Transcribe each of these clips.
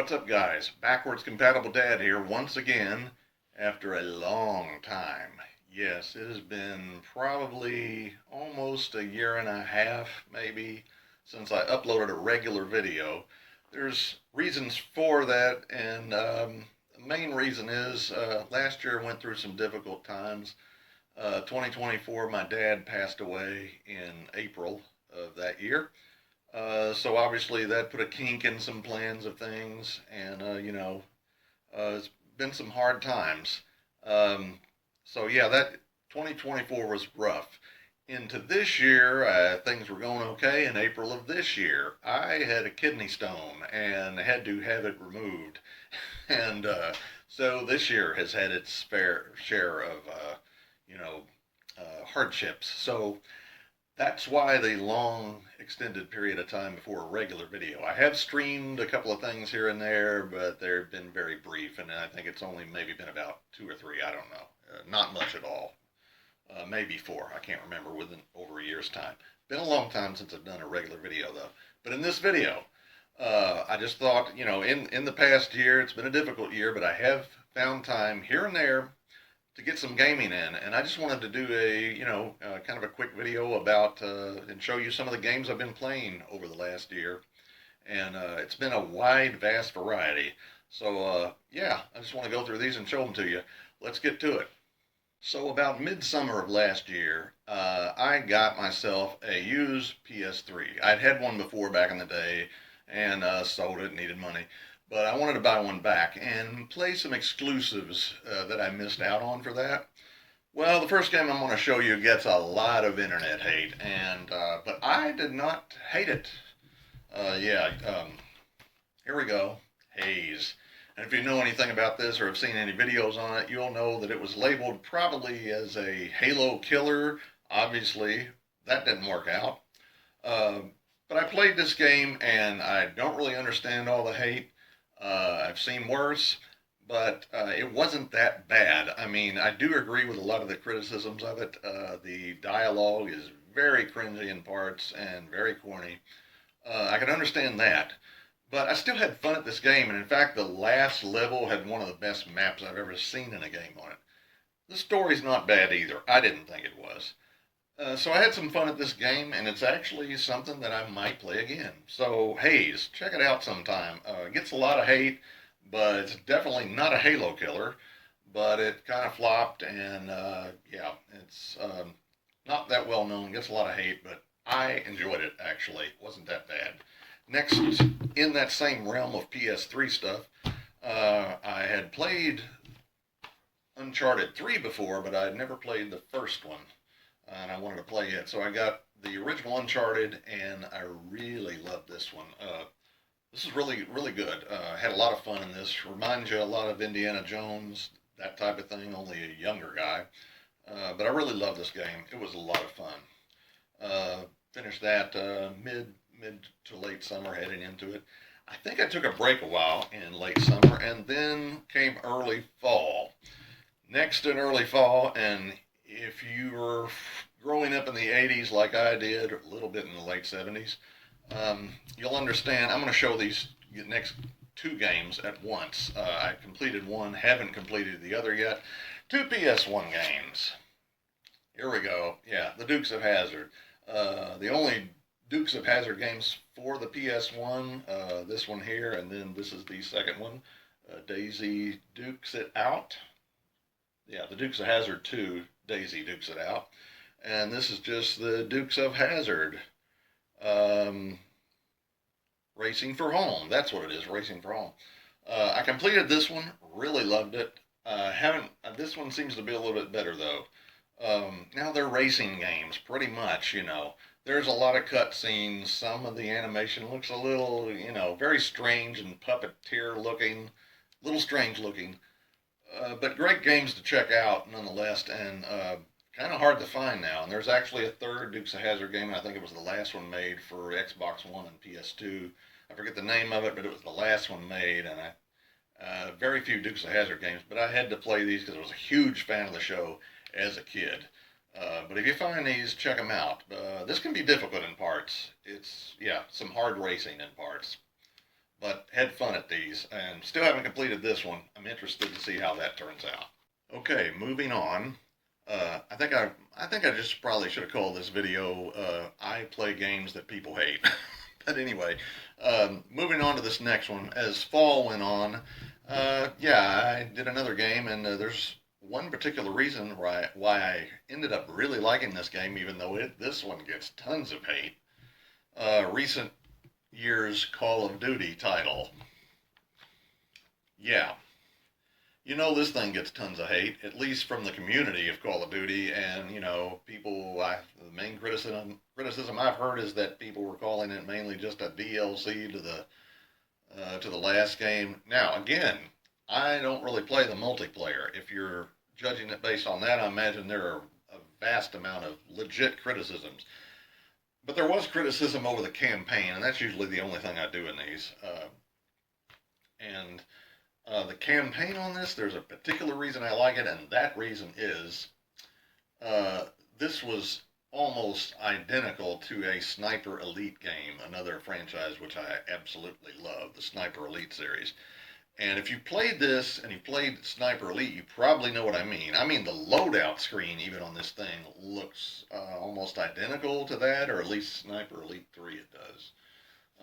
What's up, guys? Backwards Compatible Dad here once again after a long time. Yes, it has been probably almost a year and a half, maybe, since I uploaded a regular video. There's reasons for that, and the main reason is last year I went through some difficult times. 2024, my dad passed away in April of that year. So obviously that put a kink in some plans of things, and it's been some hard times. Um, so yeah, that 2024 was rough. Into this year, things were going okay. In April of this year, I had a kidney stone and had to have it removed, and so this year has had its fair share of you know hardships. So that's why the long extended period of time before a regular video. I have streamed a couple of things here and there, but they've been very brief, and I think it's only maybe been about two or three. I don't know, not much at all. Maybe four. I can't remember within over a year's time. Been a long time since I've done a regular video though. But in this video, I just thought, in the past year, it's been a difficult year, but I have found time here and there to get some gaming in, and I just wanted to do kind of a quick video about and show you some of the games I've been playing over the last year, and it's been a wide, vast variety. So yeah, I just want to go through these and show them to you. Let's get to it. So about midsummer of last year, I got myself a used PS3. I'd had one before back in the day, and sold it, needed money. But I wanted to buy one back and play some exclusives that I missed out on for that. Well, the first game I'm going to show you gets a lot of internet hate, and but I did not hate it. Yeah, here we go. Haze. And if you know anything about this or have seen any videos on it, you'll know that it was labeled probably as a Halo killer. Obviously, that didn't work out. Uh, but I played this game and I don't really understand all the hate. I've seen worse, but it wasn't that bad. I mean, I do agree with a lot of the criticisms of it. The dialogue is very cringy in parts and very corny. I can understand that. But I still had fun at this game, and in fact, the last level had one of the best maps I've ever seen in a game on it. The story's not bad either. I didn't think it was. So I had some fun at this game, and it's actually something that I might play again. So Haze, check it out sometime. It gets a lot of hate, but it's definitely not a Halo killer. But it kind of flopped, and yeah, it's not that well known. Gets a lot of hate, but I enjoyed it actually. It wasn't that bad. Next, in that same realm of PS3 stuff, I had played Uncharted 3 before, but I had never played the first one, and I wanted to play it. So I got the original Uncharted, and I really loved this one. This is really, really good. Had a lot of fun in this. Reminds you a lot of Indiana Jones, that type of thing, only a younger guy. But I really love this game. It was a lot of fun. Finished that mid to late summer, heading into it. I think I took a break a while in late summer, and then came early fall. Next in early fall, and if you were growing up in the 80s like I did, or a little bit in the late 70s, you'll understand. I'm going to show these next two games at once. I completed one, haven't completed the other yet. Two PS1 games. Here we go. Yeah, the Dukes of Hazzard. The only Dukes of Hazzard games for the PS1, this one here, and then this is the second one. Daisy Dukes It Out. Yeah, the Dukes of Hazzard 2, Daisy Dukes It Out. And this is just the Dukes of Hazzard. Um, Racing for Home. That's what it is, Racing for Home. I completed this one, really loved it. Haven't. This one seems to be a little bit better though. Now they're racing games, pretty much. There's a lot of cutscenes. Some of the animation looks a little, very strange and puppeteer looking, little strange looking. But great games to check out nonetheless, and kind of hard to find now. And there's actually a third Dukes of Hazzard game, and I think it was the last one made for Xbox One and PS2. I forget the name of it, but it was the last one made, and very few Dukes of Hazzard games. But I had to play these because I was a huge fan of the show as a kid. But if you find these, check them out. This can be difficult in parts. It's, yeah, some hard racing in parts. but had fun at these, and still haven't completed this one. I'm interested to see how that turns out. Okay, moving on. I think I just probably should have called this video "I Play Games That People Hate." But anyway, moving on to this next one. As fall went on, yeah, I did another game, and there's one particular reason why I ended up really liking this game, even though this one gets tons of hate. Recent year's Call of Duty title. Yeah, you know this thing gets tons of hate, at least from the community of Call of Duty, and people. The main criticism I've heard is that people were calling it mainly just a DLC to the last game. Now, again, I don't really play the multiplayer. If you're judging it based on that, I imagine there are a vast amount of legit criticisms. But there was criticism over the campaign, and that's usually the only thing I do in these. And the campaign on this, there's a particular reason I like it, and that reason is uh, this was almost identical to a Sniper Elite game, another franchise which I absolutely love, the Sniper Elite series. And if you played this and you played Sniper Elite, you probably know what I mean. I mean, the loadout screen, even on this thing, looks almost identical to that, or at least Sniper Elite 3 it does.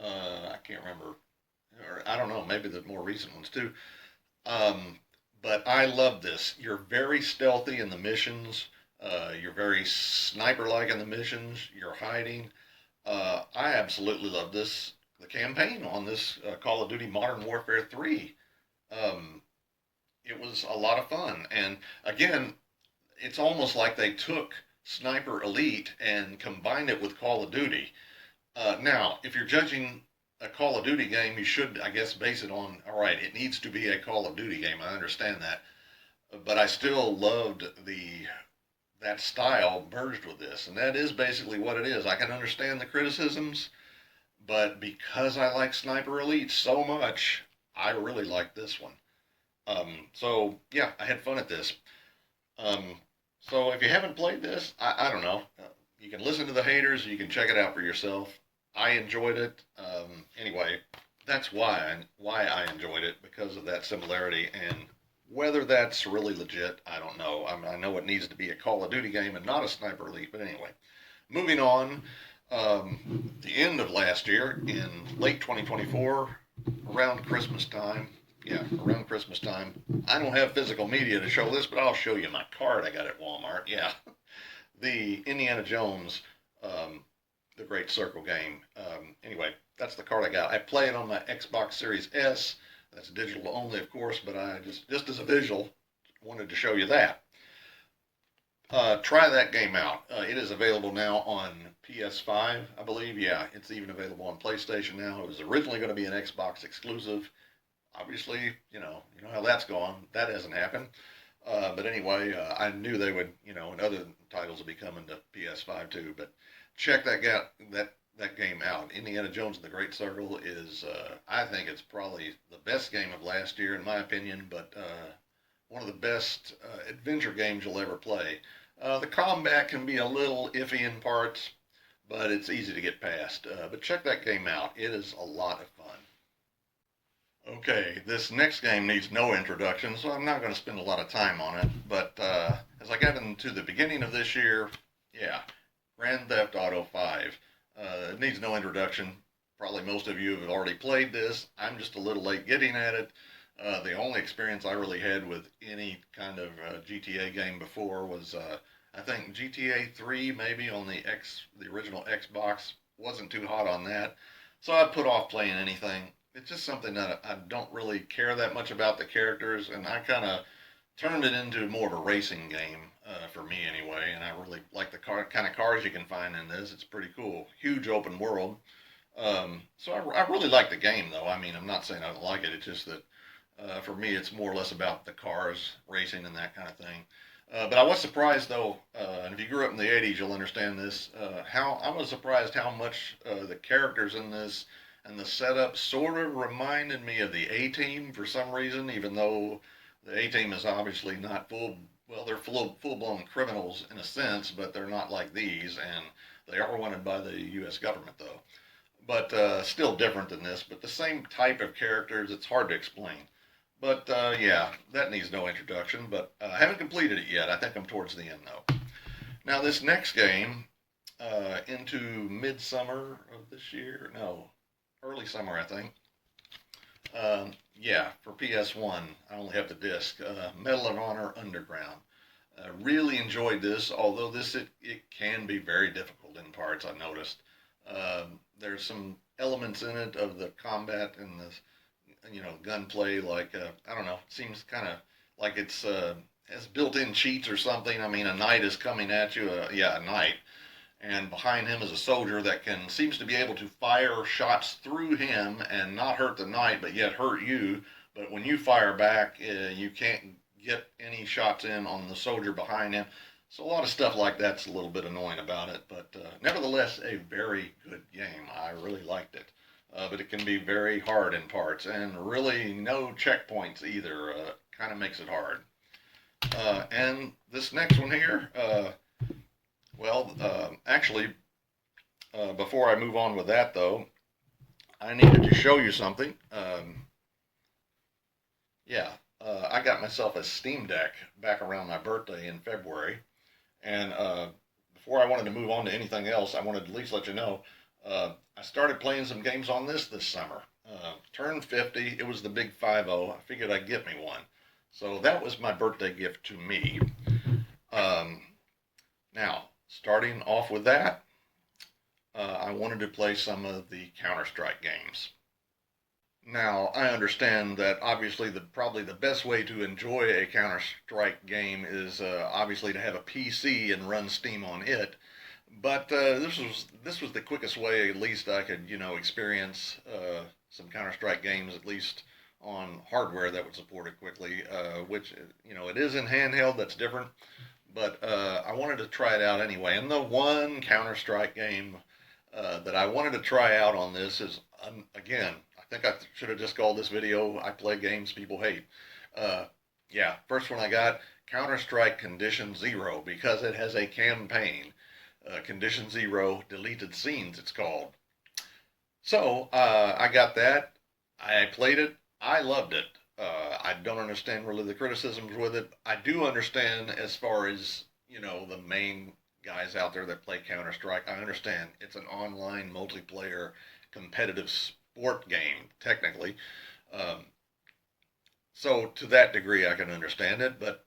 I can't remember, or I don't know, maybe the more recent ones too. Um, but I love this. You're very stealthy in the missions. You're very sniper-like in the missions. You're hiding. I absolutely love this. The campaign on this Call of Duty Modern Warfare 3. Um, it was a lot of fun. And again, it's almost like they took Sniper Elite and combined it with Call of Duty. Now, if you're judging a Call of Duty game, you should, I guess, base it on, all right, it needs to be a Call of Duty game. I understand that. But I still loved that style merged with this. And that is basically what it is. I can understand the criticisms, but because I like Sniper Elite so much, I really like this one. So, yeah, I had fun at this. Um, so if you haven't played this, I don't know. You can listen to the haters. You can check it out for yourself. I enjoyed it. Anyway, that's why I enjoyed it because of that similarity. And whether that's really legit, I don't know. I mean, I know it needs to be a Call of Duty game and not a Sniper Elite. But anyway, moving on. The end of last year, in late 2024, around Christmas time. Yeah, around Christmas time. I don't have physical media to show this, but I'll show you my card I got at Walmart. Yeah, the Indiana Jones, um, the Great Circle game. Anyway, that's the card I got. I play it on my Xbox Series S. That's digital only, of course, but I just as a visual wanted to show you that. Try that game out. It is available now on PS5, I believe. Yeah, it's even available on PlayStation now. It was originally going to be an Xbox exclusive. Obviously, you know how that's gone. That hasn't happened. But anyway, I knew they would, and other titles would be coming to PS5 too. But check that game out. Indiana Jones and the Great Circle is, I think it's probably the best game of last year in my opinion. But one of the best adventure games you'll ever play. The combat can be a little iffy in parts, but it's easy to get past. But check that game out. It is a lot of fun. Okay, this next game needs no introduction, so I'm not going to spend a lot of time on it. But as I got into the beginning of this year, yeah, Grand Theft Auto 5. It needs no introduction. Probably most of you have already played this. I'm just a little late getting at it. The only experience I really had with any kind of GTA game before was, I think GTA 3 maybe on the original Xbox. Wasn't too hot on that, so I put off playing anything. It's just something that I don't really care that much about the characters, and I kind of turned it into more of a racing game for me anyway. And I really like the kind of cars you can find in this. It's pretty cool. Huge open world. So I really like the game, though. I mean, I'm not saying I don't like it. It's just that for me, it's more or less about the cars, racing, and that kind of thing. But I was surprised, though, and if you grew up in the '80s, you'll understand this. How I was surprised how much the characters in this and the setup sort of reminded me of the A Team for some reason, even though the A Team is obviously not full. Well, they're full blown criminals in a sense, but they're not like these, and they are wanted by the U.S. government, though. but still different than this, but the same type of characters. It's hard to explain. But yeah, that needs no introduction, but I haven't completed it yet. I think I'm towards the end, though. Now, this next game, into midsummer of this year, no, early summer, I think. Yeah, for PS1, I only have the disc. Medal of Honor Underground. Really enjoyed this, although it can be very difficult in parts. I noticed there's some elements in it of the combat and the gunplay. Like I don't know, it seems kind of like it's has built-in cheats or something. I mean, a knight is coming at you. Yeah, a knight, and behind him is a soldier that can seems to be able to fire shots through him and not hurt the knight, but yet hurt you. But when you fire back, you can't get any shots in on the soldier behind him. So a lot of stuff like that's a little bit annoying about it, but nevertheless, a very good game. I really liked it, but it can be very hard in parts, and really no checkpoints either. Kind of makes it hard. And this next one here, actually, before I move on with that, though, I needed to show you something. Yeah, I got myself a Steam Deck back around my birthday in February, and before I wanted to move on to anything else, I wanted to at least let you know I started playing some games on this summer. Turned 50. It was the big 5-0. I figured I'd get me one. So that was my birthday gift to me. Um, Now, starting off with that, I wanted to play some of the Counter-Strike games. Now, I understand that obviously probably the best way to enjoy a Counter-Strike game is obviously to have a PC and run Steam on it. But this was the quickest way, at least I could experience some Counter-Strike games, at least on hardware that would support it quickly. Which it is in handheld, that's different. But I wanted to try it out anyway. And the one Counter-Strike game that I wanted to try out on this is, again, I think I should have just called this video, I play games people hate. Yeah, first one I got, Counter-Strike Condition Zero, because it has a campaign. Condition Zero Deleted Scenes, it's called. So I got that. I played it. I loved it. I don't understand really the criticisms with it. I do understand as far as, the main guys out there that play Counter-Strike. I understand it's an online multiplayer competitive sport game, technically. Um, so to that degree, I can understand it, but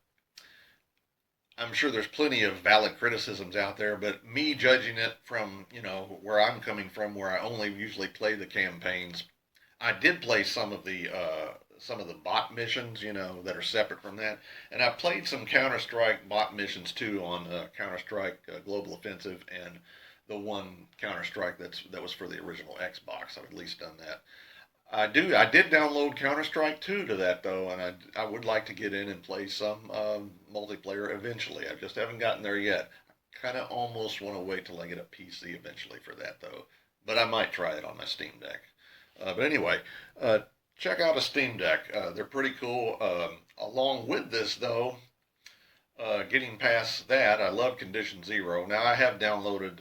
I'm sure there's plenty of valid criticisms out there, but me judging it from, where I'm coming from, where I only usually play the campaigns, I did play some of the bot missions, that are separate from that, and I played some Counter Strike bot missions too on Counter Strike Global Offensive and the one Counter Strike that was for the original Xbox. I've at least done that. I did download Counter Strike 2 to that though, and I would like to get in and play some multiplayer eventually. I just haven't gotten there yet. I kind of almost want to wait till I get a PC eventually for that though, but I might try it on my Steam Deck. But anyway, check out a Steam Deck. They're pretty cool. Along with this, though, getting past that, I love Condition Zero. Now, I have downloaded,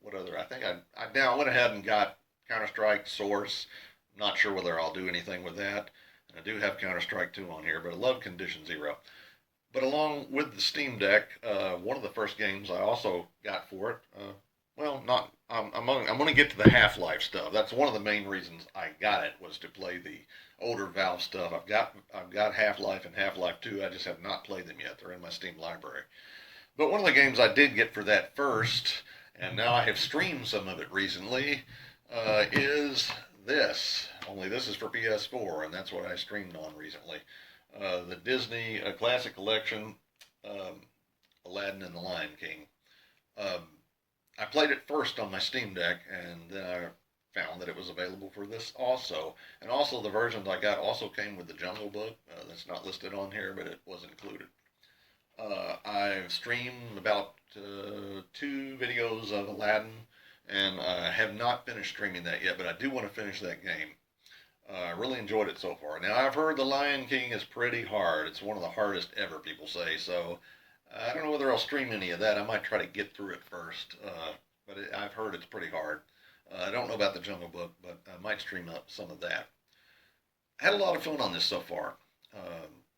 what other? I think I now went ahead and got Counter-Strike Source. Not sure whether I'll do anything with that. And I do have Counter-Strike 2 on here, but I love Condition Zero. But along with the Steam Deck, one of the first games I also got for it, well, not. I'm going to get to the Half-Life stuff. That's one of the main reasons I got it, was to play the older Valve stuff. I've got Half-Life and Half-Life 2. I just have not played them yet. They're in my Steam library. But one of the games I did get for that first, and now I have streamed some of it recently, is this. Only this is for PS4, and that's what I streamed on recently. The Disney Classic Collection, Aladdin and the Lion King. I played it first on my Steam Deck, and then I found that it was available for this also. And also the versions I got also came with the Jungle Book. That's not listed on here, but it was included. I've streamed about 2 videos of Aladdin, and I have not finished streaming that yet, but I do want to finish that game. I really enjoyed it so far. Now, I've heard The Lion King is pretty hard. It's one of the hardest ever, people say, so I don't know whether I'll stream any of that. I might try to get through it first, but I've heard it's pretty hard. I don't know about the Jungle Book, but I might stream up some of that. Had a lot of fun on this so far.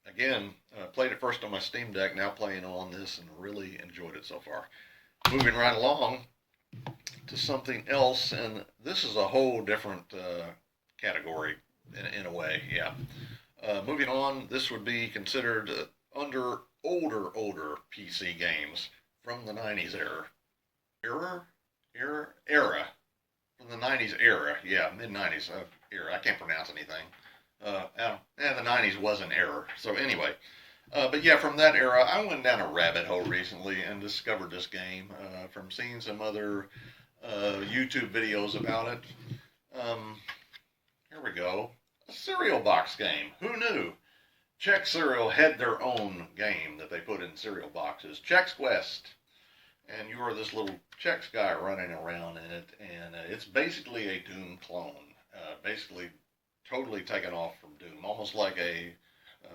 Again, played it first on my Steam Deck, now playing on this, and really enjoyed it so far. Moving right along to something else, and this is a whole different category in a way, yeah. Moving on, this would be considered under older PC games from the 90s era, from the 90s era, yeah, mid 90s era. I can't pronounce anything. The 90s was an error. So anyway, but yeah, from that era, I went down a rabbit hole recently and discovered this game from seeing some other YouTube videos about it. Um, Here we go. A cereal box game. Who knew? Chex Cereal had their own game that they put in cereal boxes. Chex Quest. And you are this little Chex guy running around in it, and it's basically a Doom clone. Basically, totally taken off from Doom, almost like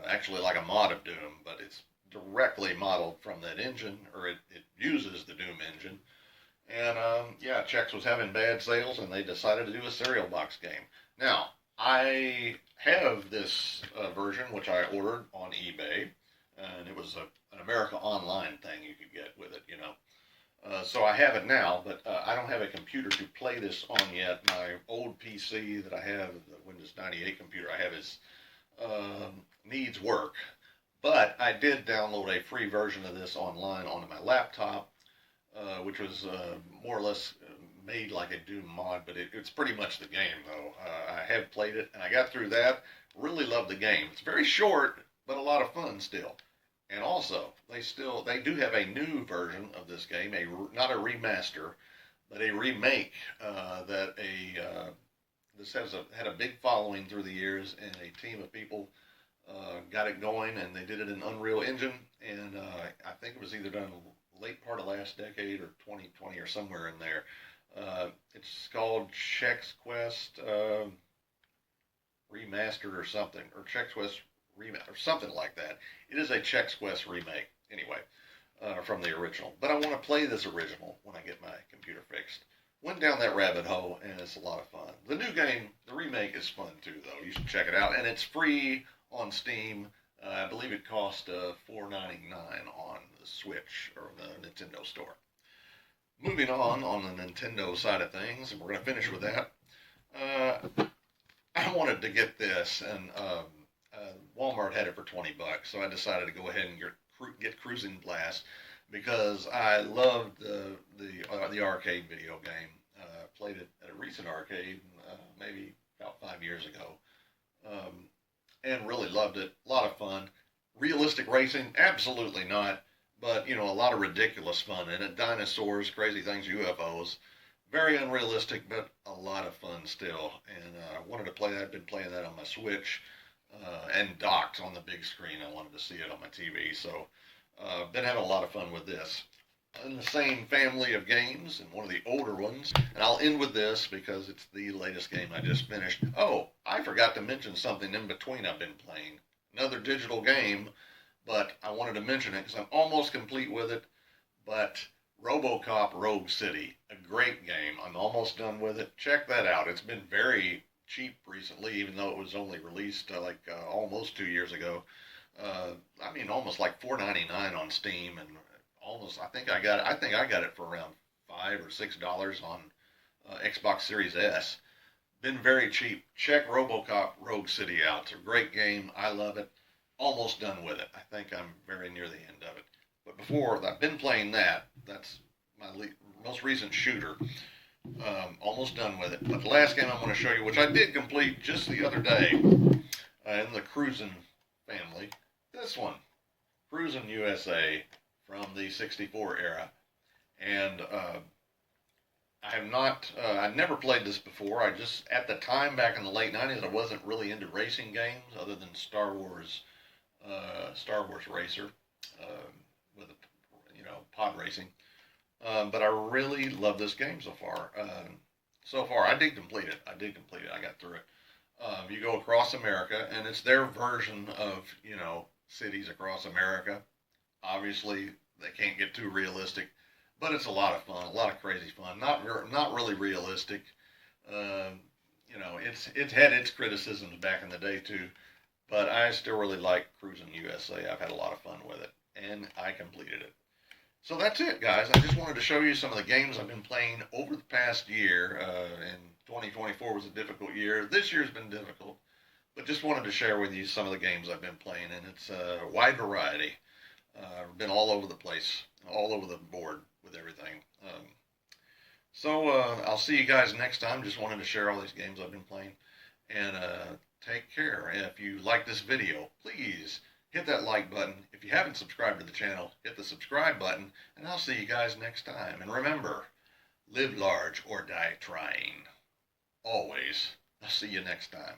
actually like a mod of Doom, but it's directly modeled from that engine, or it uses the Doom engine. And yeah, Chex was having bad sales, and they decided to do a cereal box game. Now, I have this version, which I ordered on eBay, and it was an America Online thing you could get with it, you know. So I have it now, but I don't have a computer to play this on yet. My old PC that I have, the Windows 98 computer I have, needs work. But I did download a free version of this online onto my laptop, which was more or less made like a Doom mod, but it's pretty much the game, though. I have played it, and I got through that. Really love the game. It's very short, but a lot of fun still. And also, they do have a new version of this game, not a remaster, but a remake this had a big following through the years, and a team of people got it going, and they did it in Unreal Engine, and I think it was either done late part of last decade or 2020 or somewhere in there. It's called Chex Quest Remastered or something, or Chex Quest Remastered, or something like that. It is a Chex Quest remake, anyway, from the original. But I want to play this original when I get my computer fixed. Went down that rabbit hole, and it's a lot of fun. The new game, the remake, is fun too, though. You should check it out, and it's free on Steam. I believe it cost $4.99 on the Switch or the Nintendo Store. Moving on the Nintendo side of things, and we're going to finish with that. I wanted to get this, and Walmart had it for $20, so I decided to go ahead and get Cruising Blast because I loved the arcade video game. Played it at a recent arcade, maybe about 5 years ago, and really loved it. A lot of fun. Realistic racing? Absolutely not. But, you know, a lot of ridiculous fun in it. Dinosaurs, crazy things, UFOs. Very unrealistic, but a lot of fun still. And I wanted to play that. I've been playing that on my Switch and docked on the big screen. I wanted to see it on my TV. So, been having a lot of fun with this. In the same family of games, and one of the older ones. And I'll end with this because it's the latest game I just finished. Oh, I forgot to mention something in between I've been playing. Another digital game, but I wanted to mention it because I'm almost complete with it. But RoboCop Rogue City, a great game. I'm almost done with it. Check that out. It's been very cheap recently, even though it was only released almost 2 years ago. I mean, almost like $4.99 on Steam, and almost I think I got it for around $5 or $6 on Xbox Series S. Been very cheap. Check RoboCop Rogue City out. It's a great game. I love it. Almost done with it. I think I'm very near the end of it. But before I've been playing that. That's my most recent shooter. Almost done with it. But the last game I'm going to show you, which I did complete just the other day in the Cruisin' family, this one, Cruisin' USA from the 64 era. And I have not, I never played this before. At the time back in the late 90s, I wasn't really into racing games other than Star Wars Racer with, pod racing. But I really love this game so far. I did complete it. I got through it. You go across America, and it's their version of, cities across America. Obviously, they can't get too realistic, but it's a lot of fun, a lot of crazy fun. Not really realistic. You know, it's had its criticisms back in the day too, but I still really like Cruising USA. I've had a lot of fun with it, and I completed it. So that's it, guys. I just wanted to show you some of the games I've been playing over the past year. And 2024 was a difficult year. This year's been difficult, but just wanted to share with you some of the games I've been playing, and it's a wide variety. Been all over the place, all over the board with everything. I'll see you guys next time. Just wanted to share all these games I've been playing, and take care. And if you like this video, please hit that like button. If you haven't subscribed to the channel, hit the subscribe button, and I'll see you guys next time. And remember, live large or die trying. Always. I'll see you next time.